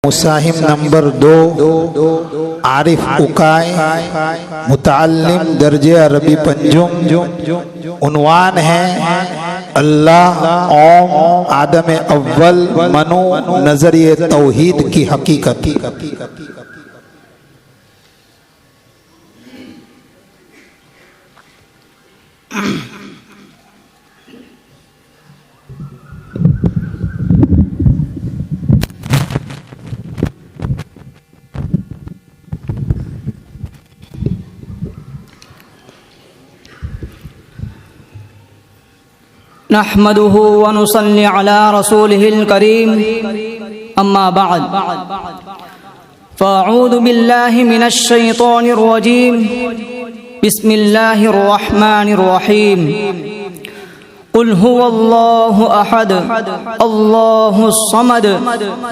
مساہم number 2 عارف اکائے متعلم درجہ عربی پنجم عنوان ہے اللہ اوم آدم اول منو نظریہ توحید کی حقیقت۔ نحمده ونصلي على رسوله الكريم أما بعد فأعوذ بالله من الشيطان الرجيم بسم الله الرحمن الرحيم قل هو الله أحد الله الصمد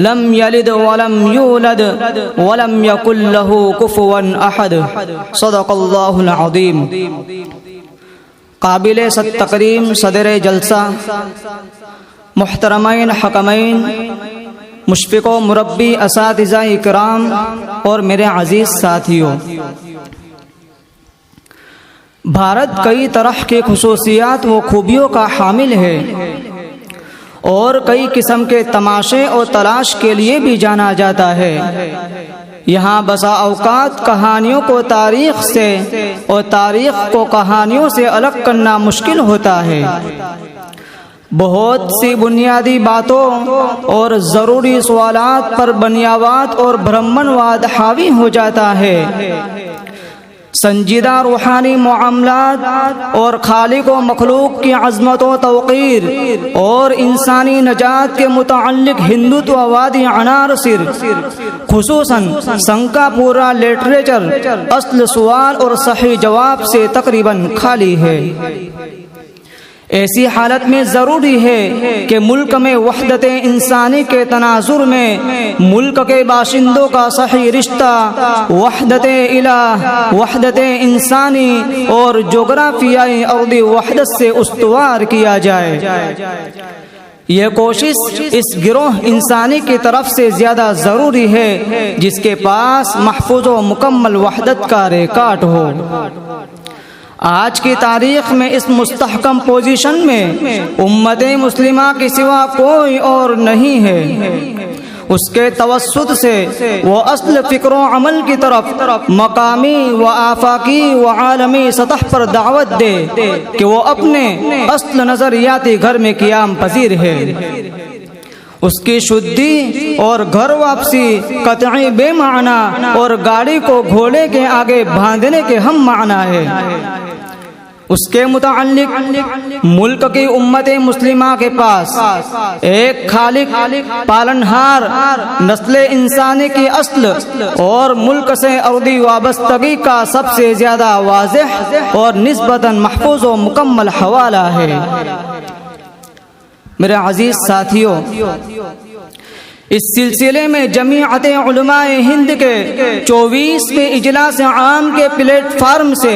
لم يلد ولم يولد ولم يكن له كفوا أحد صدق الله العظيم۔ قابل تکریم صدر جلسہ، محترمین حکمین، مشفق و مربی اساتذہ اکرام اور میرے عزیز ساتھیوں، بھارت کئی طرح کے خصوصیات و خوبیوں کا حامل ہے اور کئی قسم کے تماشے اور تلاش کے لیے بھی جانا جاتا ہے۔ یہاں بسا اوقات کہانیوں کو تاریخ سے اور تاریخ کو کہانیوں سے الگ کرنا مشکل ہوتا ہے۔ بہت سی بنیادی باتوں اور ضروری سوالات پر بنیاد اور برہمنواد حاوی ہو جاتا ہے۔ سنجیدہ روحانی معاملات اور خالق و مخلوق کی عظمت و توقیر اور انسانی نجات کے متعلق ہندوتووادی عناصر، خصوصاً سنگ کا پورا لٹریچر اصل سوال اور صحیح جواب سے تقریباً خالی ہے۔ ایسی حالت میں ضروری ہے کہ ملک میں وحدت انسانی کے تناظر میں ملک کے باشندوں کا صحیح رشتہ وحدت الہ، وحدت انسانی اور جغرافیائی ارضی وحدت سے استوار کیا جائے۔ یہ کوشش اس گروہ انسانی کی طرف سے زیادہ ضروری ہے جس کے پاس محفوظ و مکمل وحدت کا ریکارڈ ہو۔ آج کی تاریخ میں اس مستحکم پوزیشن میں امت مسلمہ کے سوا کوئی اور نہیں ہے۔ اس کے توسط سے وہ اصل فکر و عمل کی طرف مقامی و آفاقی و عالمی سطح پر دعوت دے کہ وہ اپنے اصل نظریاتی گھر میں قیام پذیر ہے۔ اس کی شدی اور گھر واپسی قطعی بے معنی اور گاڑی کو گھوڑے کے آگے باندھنے کے ہم معنی ہے۔ اس کے متعلق ملک کی امت مسلمہ کے پاس ایک خالق، پالنہار، نسل انسانی کی اصل اور ملک سے ارضی وابستگی کا سب سے زیادہ واضح اور نسبتاً محفوظ و مکمل حوالہ ہے۔ میرے عزیز ساتھیوں، اس سلسلے میں جمیعت علماء ہند کے 24ویں اجلاس عام کے پلیٹ فارم سے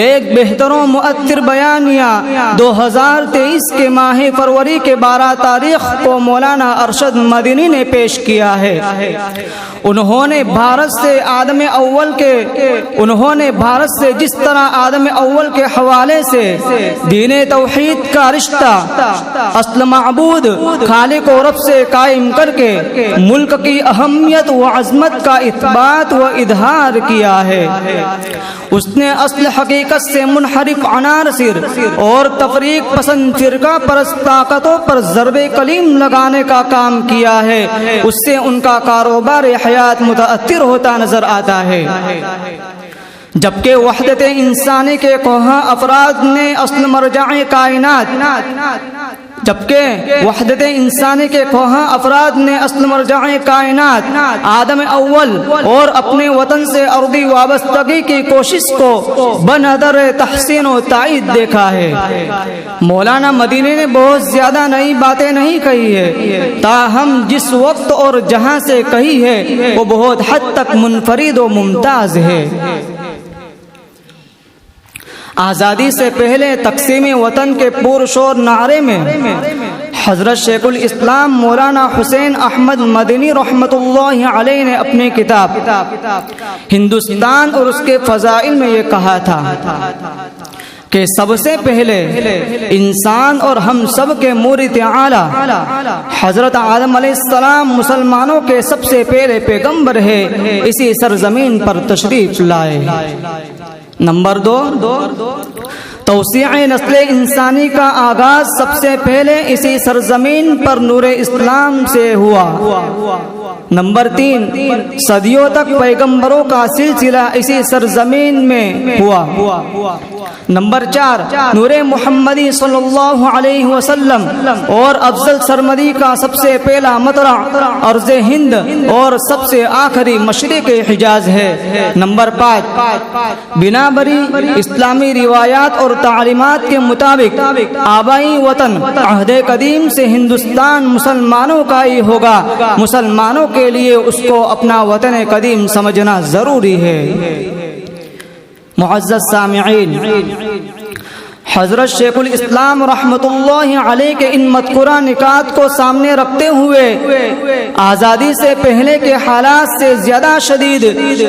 ایک بہتر و مؤثر بیانیہ 2023 کے ماہ فروری کے 12 تاریخ کو مولانا ارشد مدنی نے پیش کیا ہے۔ انہوں نے بھارت سے جس طرح آدم اول کے حوالے سے دین توحید کا رشتہ اصل معبود خالق و رب سے قائم کر کے ملک کی اہمیت و عظمت کا اثبات و اظہار کیا ہے۔ اس نے اصل حقیقت سے منحرف عناصر اور تفریق پسند فرقہ پرست طاقتوں پر ضرب کلیم لگانے کا کام کیا ہے۔ اس سے ان کا کاروبار حیات متاثر ہوتا نظر آتا ہے، جبکہ وحدت انسانی کے خواہاں افراد نے اصل مرجع کائنات آدم اول اور اپنے وطن سے ارضی وابستگی کی کوشش کو بنظر تحسین و تائید دیکھا ہے۔ مولانا مدینی نے بہت زیادہ نئی باتیں نہیں کہی ہے، تاہم جس وقت اور جہاں سے کہی ہے وہ بہت حد تک منفرد و ممتاز ہے۔ آزادی سے پہلے تقسیم وطن کے پرشور نعرے میں حضرت شیخ الاسلام مولانا حسین احمد مدنی رحمۃ اللہ علیہ نے اپنی کتاب ہندوستان اور اس کے فضائل میں یہ کہا تھا کہ سب سے پہلے انسان اور ہم سب کے مورد اعلیٰ حضرت آدم علیہ السلام مسلمانوں کے سب سے پہلے پیغمبر ہے، اسی سرزمین پر تشریف لائے۔ نمبر 2، توسیع نسل انسانی کا آغاز سب سے پہلے اسی سرزمین پر نور اسلام سے ہوا۔ نمبر 3، صدیوں تک پیغمبروں کا سلسلہ اسی سرزمین میں ہوا۔ نمبر 4، نور محمدی صلی اللہ علیہ وسلم اور افضل سرمدی کا سب سے پہلا مطلع ارض ہند اور سب سے آخری مشرق حجاز ہے۔ نمبر 5، بنا بری اسلامی روایات اور تعلیمات کے مطابق آبائی وطن عہد قدیم سے ہندوستان مسلمانوں کا ہی ہوگا، مسلمانوں کے لیے اس کو اپنا وطن قدیم سمجھنا ضروری ہے۔ معزز سامعین، حضرت شیخ الاسلام رحمۃ اللہ علیہ کے ان مذکورہ نکات کو سامنے رکھتے ہوئے آزادی سے پہلے کے حالات سے زیادہ شدید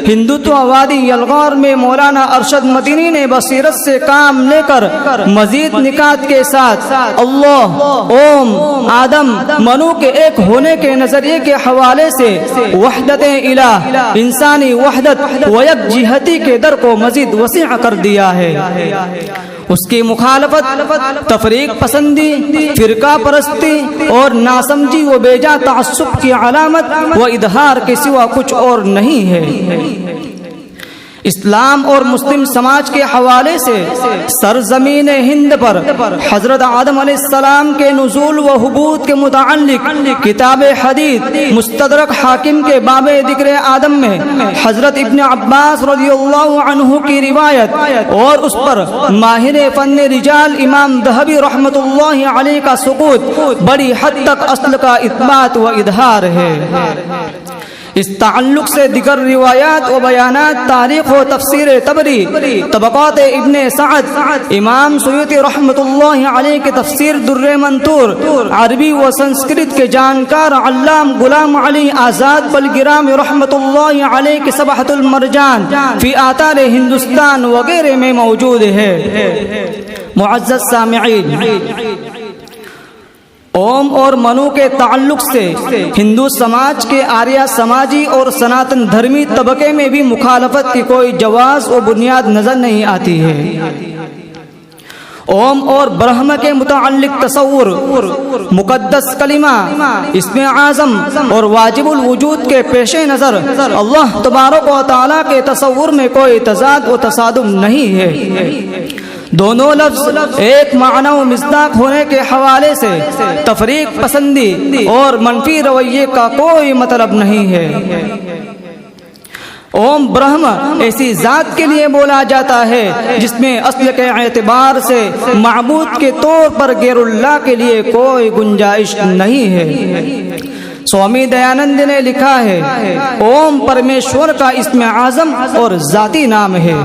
ہندوتو وادی یلغار میں مولانا ارشد مدنی نے بصیرت سے کام لے کر مزید نکات کے ساتھ اللہ، اوم، آدم، منو کے ایک ہونے کے نظریے کے حوالے سے وحدت الہ، انسانی وحدت و یکجہتی کے در کو مزید وسیع کر دیا ہے۔ اس کی مخالفت تفریق پسندی، فرقہ پرستی اور ناسمجھی و بیجا تعصب کی علامت و اظہار کے سوا کچھ اور نہیں ہے۔ اسلام اور مسلم سماج کے حوالے سے سرزمین ہند پر حضرت آدم علیہ السلام کے نزول و حبوط کے متعلق کتاب حدیث مستدرک حاکم کے باب ذکر آدم میں حضرت ابن عباس رضی اللہ عنہ کی روایت اور اس پر ماہر فن رجال امام ذہبی رحمۃ اللہ علیہ کا سقوط بڑی حد تک اصل کا اثبات و اظہار ہے۔ اس تعلق سے دیگر روایات و بیانات تاریخ و تفسیر طبری، طبقات ابن سعد، امام سیوطی رحمۃ اللہ علیہ کے تفسیر در منثور، عربی و سنسکرت کے جانکار علام غلام علی آزاد بلگرام رحمۃ اللہ علیہ کے سبحۃ المرجان فی آثار ہندوستان وغیرہ میں موجود ہے۔ معزز سامعین، اوم اور منو کے تعلق سے ہندو سماج کے آریہ سماجی اور سناتن دھرمی طبقے میں بھی مخالفت کی کوئی جواز و بنیاد نظر نہیں آتی ہے۔ اوم اور برہم کے متعلق تصور، مقدس کلمہ، اسم اعظم اور واجب الوجود کے پیش نظر اللہ تبارک و تعالیٰ کے تصور میں کوئی تضاد و تصادم نہیں ہے۔ دونوں لفظ ایک معنی و مصداق ہونے کے حوالے سے تفریق پسندی اور منفی رویے کا کوئی مطلب نہیں ہے۔ اوم برہم ایسی ذات کے لیے بولا جاتا ہے جس میں اصل کے اعتبار سے معبود کے طور پر غیر اللہ کے لیے کوئی گنجائش نہیں ہے۔ سوامی دیانند نے لکھا ہے، اوم پرمیشور کا اسم اعظم اور ذاتی نام ہے۔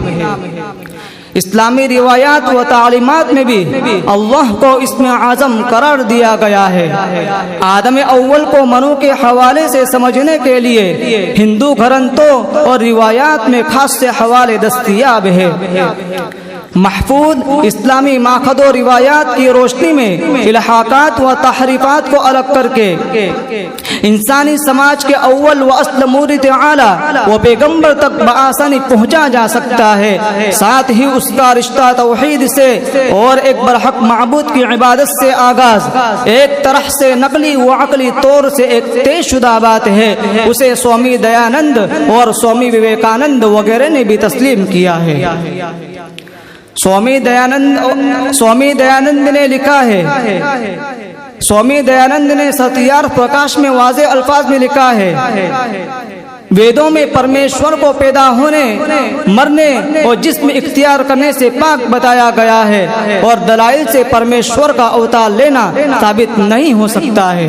اسلامی روایات و تعلیمات میں بھی اللہ کو اسم اعظم قرار دیا گیا ہے۔ آدم اول کو منو کے حوالے سے سمجھنے کے لیے ہندو گرنتھوں اور روایات میں خاص سے حوالے دستیاب ہے۔ محفوظ اسلامی ماخذ و روایات کی روشنی میں الحاقات و تحریفات کو الگ کر کے انسانی سماج کے اول و اصل مورد اعلیٰ و پیغمبر تک بآسانی پہنچا جا سکتا ہے۔ ساتھ ہی اس کا رشتہ توحید سے اور ایک برحق معبود کی عبادت سے آغاز ایک طرح سے نقلی و عقلی طور سے ایک طے شدہ بات ہے۔ اسے سوامی دیانند اور سوامی وویکانند وغیرہ نے بھی تسلیم کیا ہے۔ سوامی دیانند نے لکھا ہے، سوامی دیانند نے ستیار پرکاش میں واضح الفاظ میں لکھا ہے، ویدوں میں پرمیشور کو پیدا ہونے، مرنے اور جسم اختیار کرنے سے پاک بتایا گیا ہے، اور دلائل سے پرمیشور کا اوتار لینا ثابت نہیں ہو سکتا ہے۔